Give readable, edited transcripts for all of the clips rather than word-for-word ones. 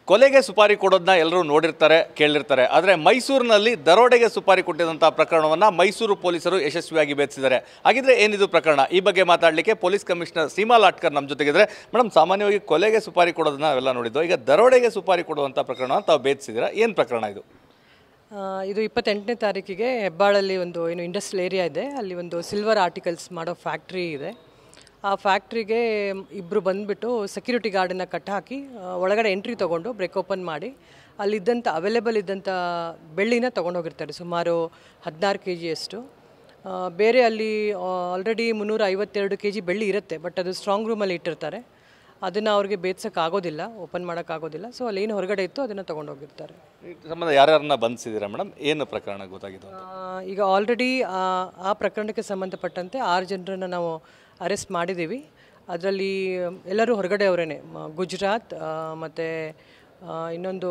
ಕೊಲೆಗೆ ಸುಪಾರಿ ಕೊಡೋದನ್ನ ಎಲ್ಲರೂ ನೋಡಿರ್ತಾರೆ, ಕೇಳಿರ್ತಾರೆ. ಆದರೆ ಮೈಸೂರಿನಲ್ಲಿ ದರೋಡೆಗೆ ಸುಪಾರಿ ಕೊಟ್ಟಿದ್ದಂಥ ಪ್ರಕರಣವನ್ನು ಮೈಸೂರು ಪೊಲೀಸರು ಯಶಸ್ವಿಯಾಗಿ ಭೇದಿಸಿದ್ದಾರೆ. ಹಾಗಿದ್ರೆ ಏನಿದು ಪ್ರಕರಣ? ಈ ಬಗ್ಗೆ ಮಾತಾಡಲಿಕ್ಕೆ ಪೊಲೀಸ್ ಕಮಿಷನರ್ ಸೀಮಾ ಲಾಟ್ಕರ್ ನಮ್ಮ ಜೊತೆಗಿದ್ರೆ. ಮೇಡಮ್, ಸಾಮಾನ್ಯವಾಗಿ ಕೊಲೆಗೆ ಸುಪಾರಿ ಕೊಡೋದನ್ನ ನಾವೆಲ್ಲ ನೋಡಿದ್ದು, ಈಗ ದರೋಡೆಗೆ ಸುಪಾರಿ ಕೊಡುವಂಥ ಪ್ರಕರಣ ತಾವು ಭೇದಿಸಿದ್ದೀರಾ. ಏನು ಪ್ರಕರಣ ಇದು? ಇದು 28ನೇ ತಾರೀಕಿಗೆ ಹೆಬ್ಬಾಳಲ್ಲಿ ಒಂದು ಇಂಡಸ್ಟ್ರಿಯಲ್ ಏರಿಯಾ ಇದೆ. ಅಲ್ಲಿ ಒಂದು ಸಿಲ್ವರ್ ಆರ್ಟಿಕಲ್ಸ್ ಮಾಡೋ ಫ್ಯಾಕ್ಟ್ರಿ ಇದೆ. ಆ ಫ್ಯಾಕ್ಟ್ರಿಗೆ ಇಬ್ಬರು ಬಂದುಬಿಟ್ಟು ಸೆಕ್ಯೂರಿಟಿ ಗಾರ್ಡನ್ನು ಕಟ್ ಹಾಕಿ ಒಳಗಡೆ ಎಂಟ್ರಿ ತೊಗೊಂಡು ಬ್ರೇಕ್ ಓಪನ್ ಮಾಡಿ ಅಲ್ಲಿದ್ದಂಥ ಅವೈಲೇಬಲ್ ಇದ್ದಂಥ ಬೆಳ್ಳಿನ ತೊಗೊಂಡೋಗಿರ್ತಾರೆ, ಸುಮಾರು 16 kg. ಬೇರೆ ಅಲ್ಲಿ ಆಲ್ರೆಡಿ 352 kg ಬೆಳ್ಳಿ ಇರುತ್ತೆ, ಬಟ್ ಅದು ಸ್ಟ್ರಾಂಗ್ ರೂಮಲ್ಲಿ ಇಟ್ಟಿರ್ತಾರೆ. ಅದನ್ನು ಅವ್ರಿಗೆ ಬೇತ್ಸೋಕ್ಕಾಗೋದಿಲ್ಲ, ಓಪನ್ ಮಾಡೋಕ್ಕಾಗೋದಿಲ್ಲ. ಸೊ ಅಲ್ಲಿ ಏನು ಹೊರಗಡೆ ಇತ್ತು ಅದನ್ನು ತೊಗೊಂಡೋಗಿರ್ತಾರೆ. ಸಂಬಂಧ ಯಾರ್ಯಾರನ್ನ ಬಂಧಿಸಿದ್ದೀರಾ ಮೇಡಮ್? ಏನು ಪ್ರಕರಣ ಗೊತ್ತಾಗಿದೆ? ಈಗ ಆಲ್ರೆಡಿ ಆ ಪ್ರಕರಣಕ್ಕೆ ಸಂಬಂಧಪಟ್ಟಂತೆ 6 ಜನರನ್ನು ನಾವು ಅರೆಸ್ಟ್ ಮಾಡಿದ್ದೀವಿ. ಅದರಲ್ಲಿ ಎಲ್ಲರೂ ಹೊರಗಡೆ ಅವರೇನೆ, ಗುಜರಾತ್ ಮತ್ತು ಇನ್ನೊಂದು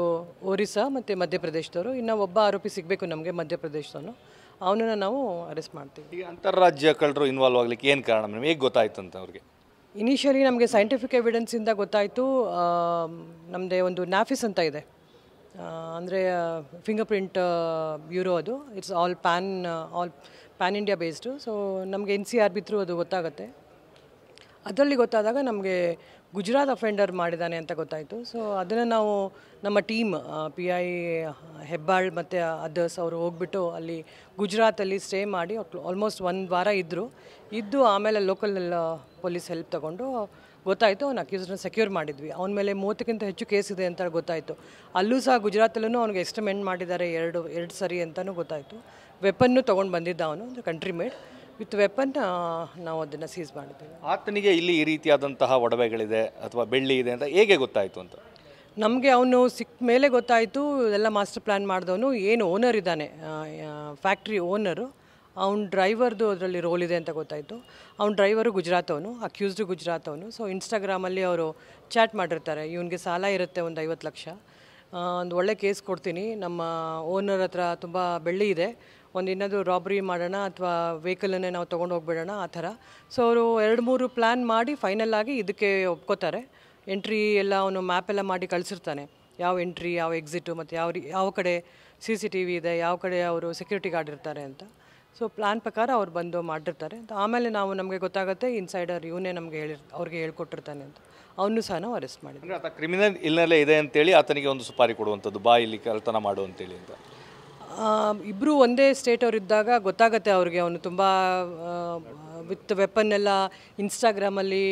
ಒರಿಸ್ಸಾ ಮತ್ತು ಮಧ್ಯಪ್ರದೇಶದವರು. ಇನ್ನು ಒಬ್ಬ ಆರೋಪಿ ಸಿಗಬೇಕು ನಮಗೆ, ಮಧ್ಯಪ್ರದೇಶದವನು. ಅವನನ್ನು ನಾವು ಅರೆಸ್ಟ್ ಮಾಡ್ತೀವಿ. ಈ ಅಂತಾರಾಜ್ಯ ಕಳ್ಳರು ಇನ್ವಾಲ್ವ್ ಆಗಲಿಕ್ಕೆ ಏನು ಕಾರಣ ಮೇಡಮ್? ಹೇಗೆ ಗೊತ್ತಾಯ್ತು ಅಂತ ಅವ್ರಿಗೆ? ಇನಿಷಿಯಲಿ ನಮಗೆ ಸೈಂಟಿಫಿಕ್ ಎವಿಡೆನ್ಸಿಂದ ಗೊತ್ತಾಯಿತು. ನಮ್ಮದೇ ಒಂದು ನ್ಯಾಫಿಸ್ ಅಂತ ಇದೆ, ಅಂದರೆ ಫಿಂಗರ್ ಪ್ರಿಂಟ್ ಬ್ಯೂರೋ. ಅದು it's all PAN India based. So ನಮಗೆ NCRB ಥ್ರೂ ಅದು ಗೊತ್ತಾಗುತ್ತೆ. ಅದರಲ್ಲಿ ಗೊತ್ತಾದಾಗ ನಮಗೆ ಗುಜರಾತ್ ಅಫೆಂಡರ್ ಮಾಡಿದ್ದಾನೆ ಅಂತ ಗೊತ್ತಾಯಿತು. ಸೊ ಅದನ್ನು ನಾವು ನಮ್ಮ ಟೀಮ್ PI ಹೆಬ್ಬಾಳ್ ಮತ್ತು ಅದರ್ಸ್ ಅವರು ಹೋಗ್ಬಿಟ್ಟು ಅಲ್ಲಿ ಗುಜರಾತಲ್ಲಿ ಸ್ಟೇ ಮಾಡಿ ಆಲ್ಮೋಸ್ಟ್ 1 ವಾರ ಇದ್ದು ಆಮೇಲೆ ಲೋಕಲ್ ಪೊಲೀಸ್ ಹೆಲ್ಪ್ ತೊಗೊಂಡು ಗೊತ್ತಾಯಿತು ಅವ್ನು ಅಕ್ಯೂಸ್ಡ್ನ ಸೆಕ್ಯೂರ್ ಮಾಡಿದ್ವಿ. ಅವನ ಮೇಲೆ 30ಕ್ಕಿಂತ ಹೆಚ್ಚು ಕೇಸ್ ಇದೆ ಅಂತ ಗೊತ್ತಾಯಿತು. ಅಲ್ಲೂ ಸಹ ಗುಜರಾತಲ್ಲೂ ಅವ್ನಿಗೆ ಎಕ್ಸ್ಟೆಮೆಂಡ್ ಮಾಡಿದ್ದಾರೆ ಎರಡು ಸರಿ ಅಂತಲೂ ಗೊತ್ತಾಯಿತು. ವೆಪನ್ನು ತೊಗೊಂಡು ಬಂದಿದ್ದ ಅವನು, ಕಂಟ್ರಿ ಮೇಡ್ ವಿತ್ ವೆಪನ್. ನಾವು ಅದನ್ನು ಸೀಸ್ ಮಾಡಿದ್ದೇವೆ. ಆತನಿಗೆ ಇಲ್ಲಿ ಈ ರೀತಿಯಾದಂತಹ ಒಡವೆಗಳಿದೆ ಅಥವಾ ಬೆಳ್ಳಿ ಇದೆ ಅಂತ ಹೇಗೆ ಗೊತ್ತಾಯಿತು ಅಂತ? ನಮಗೆ ಅವನು ಸಿಕ್ಕ ಮೇಲೆ ಗೊತ್ತಾಯಿತು. ಎಲ್ಲ ಮಾಸ್ಟರ್ ಪ್ಲ್ಯಾನ್ ಮಾಡಿದವನು ಏನು ಓನರ್ ಇದ್ದಾನೆ, ಫ್ಯಾಕ್ಟ್ರಿ ಓನರು, ಅವ್ನ ಡ್ರೈವರ್ದು ಅದರಲ್ಲಿ ರೋಲ್ ಇದೆ ಅಂತ ಗೊತ್ತಾಯಿತು. ಅವ್ನ ಡ್ರೈವರು ಗುಜರಾತ್ ಅವನು, ಅಕ್ಯೂಸ್ಡು ಗುಜರಾತ್ ಅವನು. ಸೊ ಇನ್ಸ್ಟಾಗ್ರಾಮಲ್ಲಿ ಅವರು ಚಾಟ್ ಮಾಡಿರ್ತಾರೆ, ಇವನಿಗೆ ಸಾಲ ಇರುತ್ತೆ ಒಂದು 50 ಲಕ್ಷ, ಒಂದು ಒಳ್ಳೆ ಕೇಸ್ ಕೊಡ್ತೀನಿ, ನಮ್ಮ ಓನರ್ ಹತ್ರ ತುಂಬ ಬೆಳ್ಳಿ ಇದೆ, ಒಂದು ಏನಾದರೂ ರಾಬ್ರಿ ಮಾಡೋಣ ಅಥವಾ ವೆಹಿಕಲನ್ನೇ ನಾವು ತೊಗೊಂಡು ಹೋಗ್ಬಿಡೋಣ ಆ ಥರ. ಸೊ ಅವರು 2-3 ಪ್ಲ್ಯಾನ್ ಮಾಡಿ ಫೈನಲ್ ಆಗಿ ಇದಕ್ಕೆ ಒಪ್ಕೋತಾರೆ. ಎಂಟ್ರಿ ಎಲ್ಲ ಅವನು ಮ್ಯಾಪೆಲ್ಲ ಮಾಡಿ ಕಳಿಸಿರ್ತಾನೆ, ಯಾವ ಎಂಟ್ರಿ, ಯಾವ ಎಕ್ಸಿಟು, ಮತ್ತು ಯಾವ ಕಡೆ CCTV ಇದೆ, ಯಾವ ಕಡೆ ಅವರು ಸೆಕ್ಯೂರಿಟಿ ಗಾರ್ಡ್ ಇರ್ತಾರೆ ಅಂತ. ಸೊ ಪ್ಲ್ಯಾನ್ ಪ್ರಕಾರ ಅವ್ರು ಬಂದು ಮಾಡಿರ್ತಾರೆ. ಆಮೇಲೆ ನಮಗೆ ಗೊತ್ತಾಗುತ್ತೆ ಇನ್ಸೈಡರ್ ಇವನೇ ನಮಗೆ ಅವ್ರಿಗೆ ಹೇಳ್ಕೊಟ್ಟಿರ್ತಾನೆ ಅಂತ. ಅವನು ಸಹ ನಾವು ಅರೆಸ್ಟ್ ಮಾಡಿದ್ವಿ. ಆತ ಕ್ರಿಮಿನಲ್ ಇಲ್ಲೆಲ್ಲ ಇದೆ ಅಂತೇಳಿ ಆತನಿಗೆ ಒಂದು ಸುಪಾರಿ ಕೊಡುವಂಥದ್ದು, ಇಲ್ಲಿ ಕಳ್ತನ ಮಾಡು ಅಂತೇಳಿ ಅಂತ. ಇಬ್ಬರು ಒಂದೇ ಸ್ಟೇಟ್ ಅವ್ರು ಇದ್ದಾಗ ಗೊತ್ತಾಗುತ್ತೆ ಅವ್ರಿಗೆ. ಅವನು ತುಂಬ ವಿತ್ ವೆಪನ್ ಎಲ್ಲ ಇನ್ಸ್ಟಾಗ್ರಾಮಲ್ಲಿ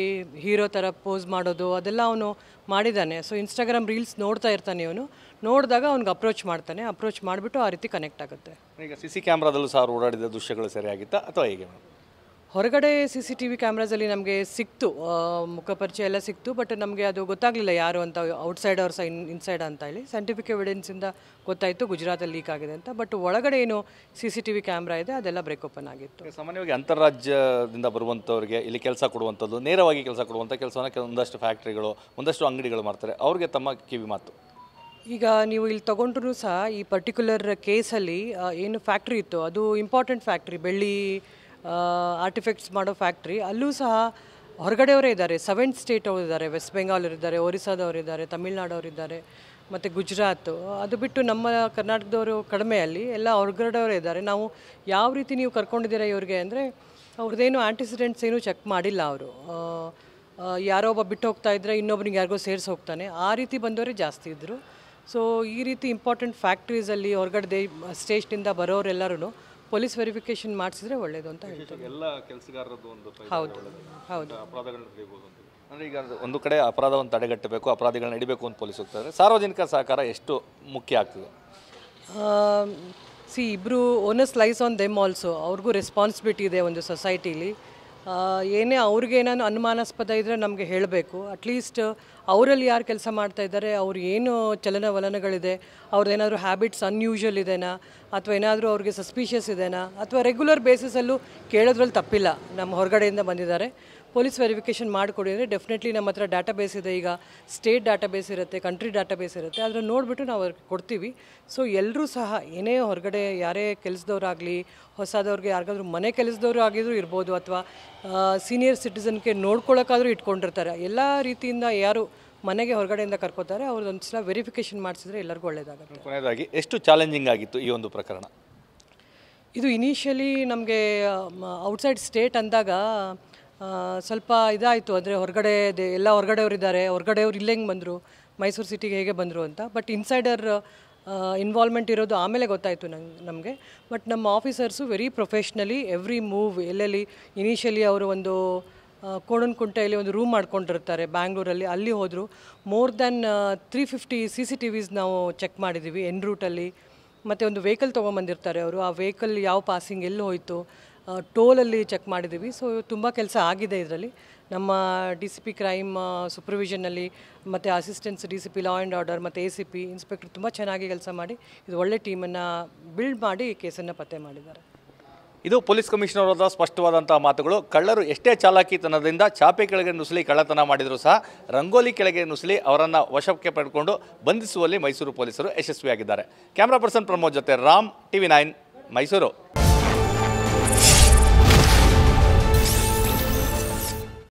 ಹೀರೋ ಥರ ಪೋಸ್ ಮಾಡೋದು ಅದೆಲ್ಲ ಅವನು ಮಾಡಿದ್ದಾನೆ. ಸೊ ಇನ್ಸ್ಟಾಗ್ರಾಮ್ ರೀಲ್ಸ್ ನೋಡ್ತಾ ಇರ್ತಾನೆ ಇವನು. ನೋಡಿದಾಗ ಅವ್ನಿಗೆ ಅಪ್ರೋಚ್ ಮಾಡಿಬಿಟ್ಟು ಆ ರೀತಿ ಕನೆಕ್ಟ್ ಆಗುತ್ತೆ. ಈಗ CC ಕ್ಯಾಮ್ರಾದಲ್ಲೂ ಸಹ ಓಡಾಡಿದ ದೃಶ್ಯಗಳು ಸರಿಯಾಗಿತ್ತಾ ಅಥವಾ ಹೇಗೆ? ಹೊರಗಡೆ CCTV ಕ್ಯಾಮ್ರಾಸಲ್ಲಿ ನಮಗೆ ಸಿಕ್ತು, ಮುಖಪರಿಚಯ ಎಲ್ಲ ಸಿಕ್ತು. ಬಟ್ ನಮಗೆ ಅದು ಗೊತ್ತಾಗಲಿಲ್ಲ ಯಾರು ಅಂತ, ಔಟ್ಸೈಡ್ ಅವ್ರ ಇನ್ಸೈಡ್ ಅಂತ ಹೇಳಿ. ಸೈಂಟಿಫಿಕ್ ಎವಿಡೆನ್ಸಿಂದ ಗೊತ್ತಾಯಿತು ಗುಜರಾತಲ್ಲಿ ಲೀಕ್ ಆಗಿದೆ ಅಂತ. ಬಟ್ ಒಳಗಡೆ ಏನು CCTV ಕ್ಯಾಮ್ರಾ ಇದೆ ಅದೆಲ್ಲ ಬ್ರೇಕ್ ಓಪನ್ ಆಗಿತ್ತು. ಸಾಮಾನ್ಯವಾಗಿ ಅಂತಾರಾಜ್ಯದಿಂದ ಬರುವಂಥವ್ರಿಗೆ ಇಲ್ಲಿ ಕೆಲಸ ಕೊಡುವಂಥದ್ದು, ನೇರವಾಗಿ ಕೆಲಸ ಕೊಡುವಂಥ ಕೆಲಸವನ್ನು ಒಂದಷ್ಟು ಫ್ಯಾಕ್ಟ್ರಿಗಳು, ಒಂದಷ್ಟು ಅಂಗಡಿಗಳು ಮಾಡ್ತಾರೆ. ಅವ್ರಿಗೆ ತಮ್ಮ ಕಿವಿ ಮಾತು. ಈಗ ನೀವು ಇಲ್ಲಿ ತೊಗೊಂಡ್ರೂ ಸಹ ಈ ಪರ್ಟಿಕ್ಯುಲರ್ ಕೇಸಲ್ಲಿ ಏನು ಫ್ಯಾಕ್ಟ್ರಿ ಇತ್ತು ಅದು ಇಂಪಾರ್ಟೆಂಟ್ ಫ್ಯಾಕ್ಟ್ರಿ, ಬೆಳ್ಳಿ ಆರ್ಟಿಫೆಕ್ಟ್ಸ್ ಮಾಡೋ ಫ್ಯಾಕ್ಟ್ರಿ. ಅಲ್ಲೂ ಸಹ ಹೊರಗಡೆಯವರೇ ಇದ್ದಾರೆ. 7 ಸ್ಟೇಟ್ ಅವರು ಇದ್ದಾರೆ, ವೆಸ್ಟ್ ಬೆಂಗಾಲವರಿದ್ದಾರೆ, ಒರಿಸ್ಸಾದವರಿದ್ದಾರೆ, ತಮಿಳ್ನಾಡವರಿದ್ದಾರೆ ಮತ್ತು ಗುಜರಾತ್. ಅದು ಬಿಟ್ಟು ನಮ್ಮ ಕರ್ನಾಟಕದವರು ಕಡಿಮೆ, ಅಲ್ಲಿ ಎಲ್ಲ ಹೊರಗಡೆಯವರೇ ಇದ್ದಾರೆ. ನಾವು ಯಾವ ರೀತಿ ನೀವು ಕರ್ಕೊಂಡಿದ್ದೀರಾ ಇವ್ರಿಗೆ ಅಂದರೆ ಅವ್ರದ್ದೇನು ಆ್ಯಂಟಿಸಿಡೆಂಟ್ಸ್ ಏನೂ ಚೆಕ್ ಮಾಡಿಲ್ಲ ಅವರು. ಯಾರೋ ಒಬ್ಬ ಬಿಟ್ಟು ಹೋಗ್ತಾ ಇದ್ದರೆ ಇನ್ನೊಬ್ರಿಗೆ ಯಾರಿಗೋ ಸೇರಿಸಿ ಹೋಗ್ತಾನೆ, ಆ ರೀತಿ ಬಂದವರೇ ಜಾಸ್ತಿ ಇದ್ದರು. ಸೊ ಈ ರೀತಿ ಇಂಪಾರ್ಟೆಂಟ್ ಫ್ಯಾಕ್ಟ್ರೀಸಲ್ಲಿ ಹೊರಗಡೆ ಸ್ಟೇಷನಿಂದ ಬರೋರೆಲ್ಲರೂ ಪೊಲೀಸ್ ವೆರಿಫಿಕೇಷನ್ ಮಾಡಿಸಿದ್ರೆ ಒಳ್ಳೆಯದು ಅಂತ ಹೇಳ್ತಾರೆ. ಎಲ್ಲ ಕೆಲಸಗಾರರದ್ದು ಒಂದು ಹೌದು ಅಪರಾಧಗಳನ್ನ ತಡೆಯಬಹುದು ಅಂತ. ಅಂದರೆ ಈಗ ಒಂದು ಕಡೆ ಅಪರಾಧವನ್ನು ತಡೆಗಟ್ಟಬೇಕು, ಅಪರಾಧಿಗಳನ್ನ ಹಿಡಿಬೇಕು ಅಂತ ಪೊಲೀಸ್ ಹೋಗ್ತಾರೆ. ಸಾರ್ವಜನಿಕ ಸಹಕಾರ ಎಷ್ಟು ಮುಖ್ಯ ಆಗ್ತದೆ? ಇಬ್ಬರು owners lies on them also. ಅವ್ರಿಗೂ ರೆಸ್ಪಾನ್ಸಿಬಿಲಿಟಿ ಇದೆ ಒಂದು ಸೊಸೈಟೀಲಿ. ಏನೇ ಅವ್ರಿಗೇನಾದ್ರು ಅನುಮಾನಾಸ್ಪದ ಇದ್ದರೆ ನಮಗೆ ಹೇಳಬೇಕು. ಅಟ್ಲೀಸ್ಟ್ ಅವರಲ್ಲಿ ಯಾರು ಕೆಲಸ ಮಾಡ್ತಾಯಿದ್ದಾರೆ, ಅವ್ರು ಏನು ಚಲನವಲನಗಳಿದೆ, ಅವ್ರದ್ದೇನಾದರೂ ಹ್ಯಾಬಿಟ್ಸ್ ಅನ್ಯೂಶುವಲ್ ಇದೆನಾ, ಅಥವಾ ಏನಾದರೂ ಅವ್ರಿಗೆ ಸಸ್ಪಿಷಿಯಸ್ ಇದೆನಾ, ಅಥವಾ ರೆಗ್ಯುಲರ್ ಬೇಸಿಸಲ್ಲೂ ಕೇಳೋದ್ರಲ್ಲಿ ತಪ್ಪಿಲ್ಲ, ನಮ್ಮ ಹೊರಗಡೆಯಿಂದ ಬಂದಿದ್ದಾರೆ, ಪೊಲೀಸ್ ವೆರಿಫಿಕೇಷನ್ ಮಾಡಿಕೊಡಿ ಅಂದರೆ ಡೆಫಿನೆಟ್ಲಿ ನಮ್ಮ ಹತ್ರ ಡಾಟಾಬೇಸ್ ಇದೆ. ಈಗ ಸ್ಟೇಟ್ ಡಾಟಾಬೇಸ್ ಇರುತ್ತೆ, ಕಂಟ್ರಿ ಡಾಟಾಬೇಸ್ ಇರುತ್ತೆ, ಅದನ್ನು ನೋಡಿಬಿಟ್ಟು ನಾವು ಅವ್ರಿಗೆ ಕೊಡ್ತೀವಿ. ಸೊ ಎಲ್ಲರೂ ಸಹ ಏನೇ ಹೊರಗಡೆ ಯಾರೇ ಕೆಲಸದವರಾಗಲಿ, ಹೊಸದವ್ರಿಗೆ ಯಾರಿಗಾದ್ರೂ ಮನೆ ಕೆಲಸದವರು ಆಗಿದ್ರು ಇರ್ಬೋದು, ಅಥವಾ ಸೀನಿಯರ್ ಸಿಟಿಸನ್ಗೆ ನೋಡ್ಕೊಳ್ಳೋಕ್ಕಾದರೂ ಇಟ್ಕೊಂಡಿರ್ತಾರೆ. ಎಲ್ಲ ರೀತಿಯಿಂದ ಯಾರು ಮನೆಗೆ ಹೊರಗಡೆಯಿಂದ ಕರ್ಕೋತಾರೆ. ಅವ್ರದ್ದು ಒಂದು ಸಲ ವೆರಿಫಿಕೇಷನ್ ಮಾಡಿಸಿದ್ರೆ ಎಲ್ಲರಿಗೂ ಒಳ್ಳೆಯದಾಗುತ್ತೆ. ಕೊನೆಯದಾಗಿ ಎಷ್ಟು ಚಾಲೆಂಜಿಂಗ್ ಆಗಿತ್ತು ಈ ಒಂದು ಪ್ರಕರಣ? ಇದು ಇನಿಷಿಯಲಿ ನಮಗೆ ಔಟ್ಸೈಡ್ ಸ್ಟೇಟ್ ಅಂದಾಗ ಸ್ವಲ್ಪ ಇದಾಯಿತು. ಅಂದರೆ ಹೊರಗಡೆ ಎಲ್ಲ ಹೊರಗಡೆಯವರಿದ್ದಾರೆ, ಹೊರಗಡೆಯವ್ರು ಇಲ್ಲೇ ಹೆಂಗೆ ಬಂದರು, ಮೈಸೂರು ಸಿಟಿಗೆ ಹೇಗೆ ಬಂದರು ಅಂತ. ಬಟ್ ಇನ್ಸೈಡರ್ ಇನ್ವಾಲ್ವ್ಮೆಂಟ್ ಇರೋದು ಆಮೇಲೆ ಗೊತ್ತಾಯಿತು ನಮಗೆ. ಬಟ್ ನಮ್ಮ officers very professionally every move ಎಲ್ಲೆಲ್ಲಿ ಇನಿಷಿಯಲಿ ಅವರು ಒಂದು ಕೋಡನ್ಕುಂಟೆಯಲ್ಲಿ ಒಂದು ರೂಮ್ ಮಾಡ್ಕೊಂಡಿರ್ತಾರೆ ಬ್ಯಾಂಗ್ಳೂರಲ್ಲಿ, ಅಲ್ಲಿ ಹೋದರು. ಮೋರ್ ದ್ಯಾನ್ 350 CCTVs ನಾವು ಚೆಕ್ ಮಾಡಿದ್ದೀವಿ ಎನ್ ರೂಟಲ್ಲಿ. ಮತ್ತು ಒಂದು ವೆಹಿಕಲ್ ತೊಗೊಂಬಂದಿರ್ತಾರೆ ಅವರು, ಆ ವೆಹಿಕಲ್ ಯಾವ ಪಾಸಿಂಗ್ ಎಲ್ಲಿ ಹೋಯಿತು, ಟೋಲಲ್ಲಿ ಚೆಕ್ ಮಾಡಿದ್ದೀವಿ. ಸೊ ತುಂಬ ಕೆಲಸ ಆಗಿದೆ ಇದರಲ್ಲಿ. ನಮ್ಮ DCP ಕ್ರೈಮ್ ಸೂಪರ್ವಿಷನ್ನಲ್ಲಿ ಮತ್ತು assistants DCP law and order ಮತ್ತು ACP ಇನ್ಸ್ಪೆಕ್ಟರ್ ತುಂಬ ಚೆನ್ನಾಗಿ ಕೆಲಸ ಮಾಡಿ ಇದು ಒಳ್ಳೆ ಟೀಮನ್ನು ಬಿಲ್ಡ್ ಮಾಡಿ ಕೇಸನ್ನು ಪತ್ತೆ ಮಾಡಿದ್ದಾರೆ. ಇದು ಪೊಲೀಸ್ ಕಮಿಷನರ್ ಅವರ ಸ್ಪಷ್ಟವಾದಂಥ ಮಾತುಗಳು. ಕಳ್ಳರು ಎಷ್ಟೇ ಚಾಲಾಕಿತನದಿಂದ ಚಾಪೆ ಕೆಳಗೆ ನುಸುಳಿ ಕಳ್ಳತನ ಮಾಡಿದರೂ ಸಹ ರಂಗೋಲಿ ಕೆಳಗೆ ನುಸುಳಿ ಅವರನ್ನು ವಶಕ್ಕೆ ಪಡೆದುಕೊಂಡು ಬಂಧಿಸುವಲ್ಲಿ ಮೈಸೂರು ಪೊಲೀಸರು ಯಶಸ್ವಿಯಾಗಿದ್ದಾರೆ. ಕ್ಯಾಮ್ರಾ ಪರ್ಸನ್ ಪ್ರಮೋದ್ ಜೊತೆ ರಾಮ್, TV9 ಮೈಸೂರು.